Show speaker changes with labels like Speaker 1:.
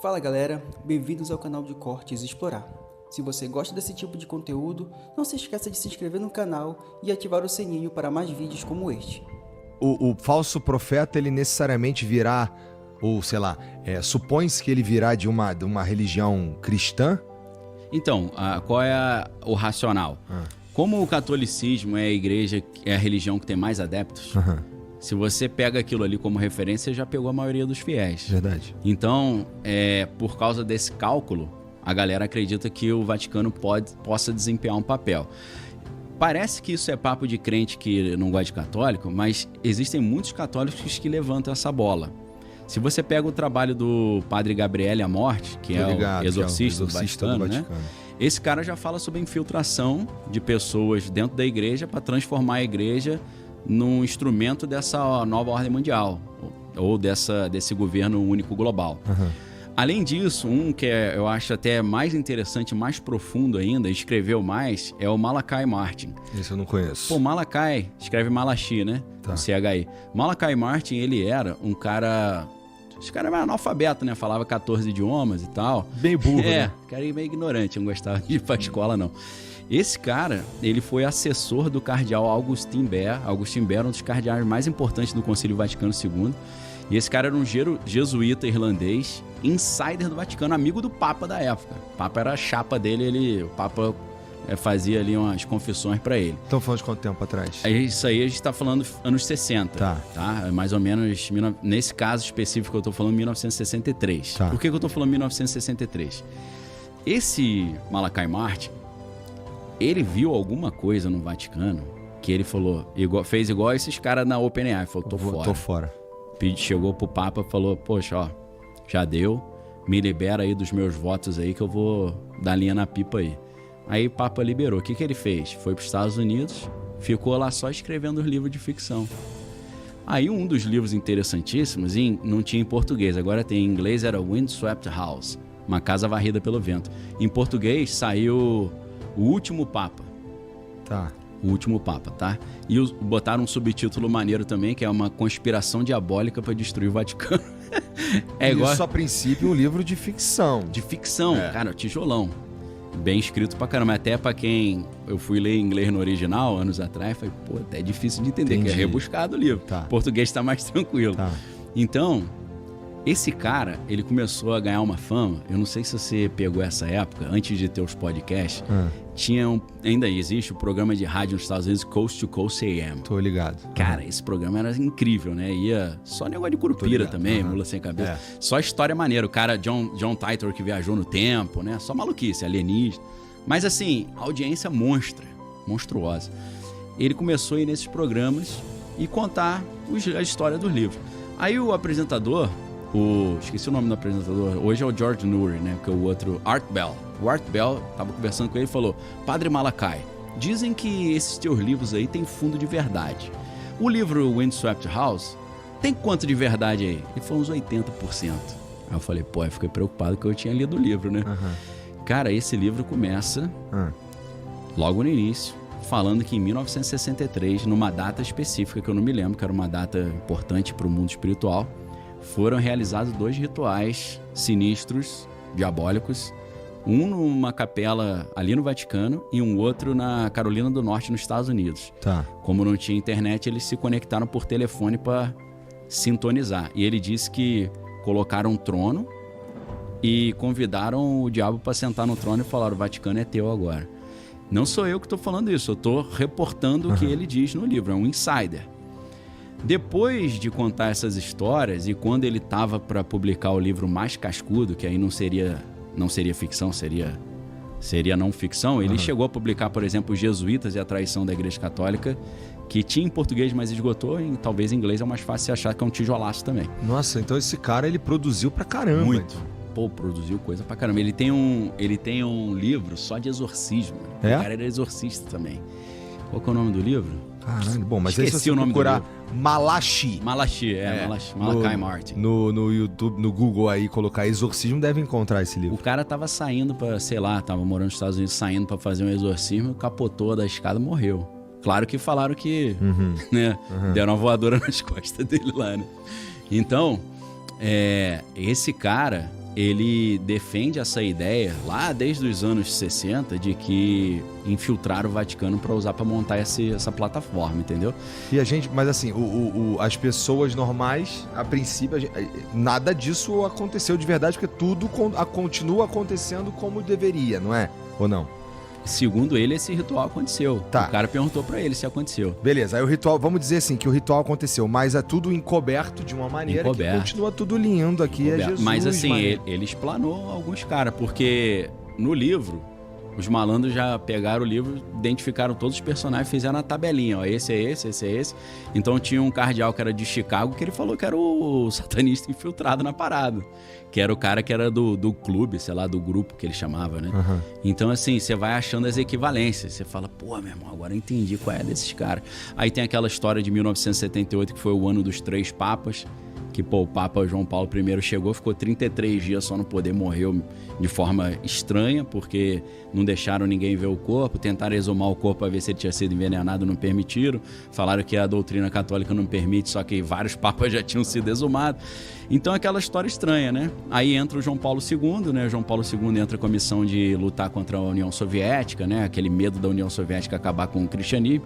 Speaker 1: Fala galera, bem-vindos ao canal de Cortes Explorar. Se você gosta desse tipo de conteúdo, não se esqueça de se inscrever no canal e ativar o sininho para mais vídeos como este.
Speaker 2: O falso profeta, ele necessariamente virá, ou sei lá, supõe-se que ele virá de uma religião cristã?
Speaker 3: Então, qual é o racional? Como o catolicismo é a igreja, é a religião que tem mais adeptos, se você pega aquilo ali como referência, já pegou a maioria dos fiéis.
Speaker 2: Verdade.
Speaker 3: Então, por causa desse cálculo, a galera acredita que o Vaticano possa desempenhar um papel. Parece que isso é papo de crente que não gosta de católico, mas existem muitos católicos que levantam essa bola. Se você pega o trabalho do padre Gabriele Amorth, que é o exorcista do Vaticano, né? Esse cara já fala sobre a infiltração de pessoas dentro da igreja para transformar a igreja num instrumento dessa nova ordem mundial, ou desse governo único global. Além disso, que eu acho até mais interessante, mais profundo ainda, escreveu mais, é o Malachi Martin.
Speaker 2: Esse eu não conheço.
Speaker 3: Pô, Malachi, escreve Malachi, né?
Speaker 2: Tá.
Speaker 3: Com CHI. Malachi Martin, ele era um cara... Esse cara era analfabeto, né? Falava 14 idiomas e tal.
Speaker 2: Bem burro, né?
Speaker 3: Cara meio ignorante, não gostava de ir pra escola, não. Esse cara, ele foi assessor do cardeal Augustin Bert. Augustin Bert é um dos cardeais mais importantes do Concílio Vaticano II. E esse cara era um jesuíta irlandês, insider do Vaticano, amigo do Papa da época. O Papa era a chapa dele, o Papa fazia ali umas confissões pra ele.
Speaker 2: Estão falando de quanto tempo atrás?
Speaker 3: Isso aí a gente tá falando anos 60. Tá? Mais ou menos, nesse caso específico eu tô falando 1963.
Speaker 2: Tá.
Speaker 3: Por que eu tô falando 1963? Esse Malachi Martin, ele viu alguma coisa no Vaticano que ele falou, fez igual esses caras na OpenAI, falou, tô fora. Chegou pro Papa e falou, poxa, ó, já deu, me libera aí dos meus votos aí que eu vou dar linha na pipa aí. Aí o Papa liberou. O que ele fez? Foi pros Estados Unidos, ficou lá só escrevendo os livros de ficção. Aí um dos livros interessantíssimos, não tinha em português, agora tem em inglês, era Windswept House, uma casa varrida pelo vento. Em português saiu O Último Papa.
Speaker 2: Tá.
Speaker 3: O Último Papa, tá? E botaram um subtítulo maneiro também, que é uma conspiração diabólica para destruir o Vaticano.
Speaker 2: Igual... Isso, a princípio, um livro de ficção.
Speaker 3: De ficção, cara, tijolão. Bem escrito pra caramba. Até pra quem... Eu fui ler em inglês no original, anos atrás, falei, pô, até é difícil de entender, que é rebuscado o livro.
Speaker 2: Tá.
Speaker 3: Português tá mais tranquilo.
Speaker 2: Tá.
Speaker 3: Então, esse cara, ele começou a ganhar uma fama. Eu não sei se você pegou essa época, antes de ter os podcasts, ainda existe o programa de rádio nos Estados Unidos, Coast to Coast AM.
Speaker 2: Tô ligado.
Speaker 3: Cara, esse programa era incrível, né? Ia só negócio de curupira também, mula sem cabeça. Só história maneira. O cara, John Titor, que viajou no tempo, né? Só maluquice, alienígena. Mas assim, audiência monstruosa. Ele começou a ir nesses programas e contar a história dos livros. Aí o apresentador... esqueci o nome do apresentador, hoje é o George Noory, né? Que é o outro, Art Bell. O Art Bell tava conversando com ele e falou, Padre Malachi, dizem que esses teus livros aí tem fundo de verdade. O livro Windswept House tem quanto de verdade aí? Ele falou uns 80%. Aí eu falei, eu fiquei preocupado que eu tinha lido o livro, né? Cara, esse livro começa logo no início, falando que em 1963, numa data específica que eu não me lembro, que era uma data importante para o mundo espiritual, foram realizados 2 rituais sinistros, diabólicos, um numa capela ali no Vaticano e um outro na Carolina do Norte, nos Estados Unidos.
Speaker 2: Tá.
Speaker 3: Como não tinha internet, eles se conectaram por telefone para sintonizar. E ele disse que colocaram um trono e convidaram o diabo para sentar no trono e falaram, o Vaticano é teu agora. Não sou eu que estou falando isso, eu estou reportando o que ele diz no livro, é um insider. Depois de contar essas histórias, e quando ele estava para publicar o livro mais cascudo, que aí não seria ficção, seria não ficção, ele chegou a publicar, por exemplo, Os Jesuítas e a Traição da Igreja Católica, que tinha em português, mas esgotou, e talvez em inglês é mais fácil de achar, que é um tijolaço também.
Speaker 2: Nossa, então esse cara, ele produziu pra caramba.
Speaker 3: Muito. Pô, produziu coisa pra caramba. Ele tem um livro só de exorcismo. O cara era exorcista também. Qual que é o nome do livro?
Speaker 2: Caralho, bom, mas
Speaker 3: esqueci
Speaker 2: aí se você procurar Malachi.
Speaker 3: Malachi Martin.
Speaker 2: No YouTube, no Google aí, colocar exorcismo, deve encontrar esse livro.
Speaker 3: O cara tava saindo pra, sei lá, tava morando nos Estados Unidos, saindo pra fazer um exorcismo, capotou da escada e morreu. Claro que falaram que, deram uma voadora nas costas dele lá, né? Então, esse cara, ele defende essa ideia lá desde os anos 60 de que infiltraram o Vaticano para usar para montar essa plataforma, entendeu?
Speaker 2: E a gente, mas assim, as pessoas normais, a princípio, nada disso aconteceu de verdade, porque tudo continua acontecendo como deveria, não é? Ou não?
Speaker 3: Segundo ele, esse ritual aconteceu.
Speaker 2: Tá.
Speaker 3: O cara perguntou pra ele se aconteceu.
Speaker 2: Beleza, aí o ritual, vamos dizer assim, que o ritual aconteceu, mas é tudo encoberto de uma maneira que continua tudo lindo aqui, é Jesus.
Speaker 3: Mas assim, ele explanou alguns caras, porque no livro, os malandros já pegaram o livro, identificaram todos os personagens, fizeram a tabelinha, ó, esse é esse, esse é esse. Então tinha um cardeal que era de Chicago, que ele falou que era o satanista infiltrado na parada. Que era o cara que era do clube, sei lá, do grupo que ele chamava, né?
Speaker 2: Uhum.
Speaker 3: Então, assim, você vai achando as equivalências. Você fala, pô, meu irmão, agora eu entendi qual é desses caras. Aí tem aquela história de 1978, que foi o ano dos 3 papas. Que, pô, o Papa João Paulo I chegou, ficou 33 dias só no poder, morreu de forma estranha, porque não deixaram ninguém ver o corpo, tentaram exumar o corpo para ver se ele tinha sido envenenado, não permitiram. Falaram que a doutrina católica não permite, só que vários papas já tinham sido exumados. Então, aquela história estranha, né? Aí entra o João Paulo II, né? O João Paulo II entra com a missão de lutar contra a União Soviética, né? Aquele medo da União Soviética acabar com o cristianismo.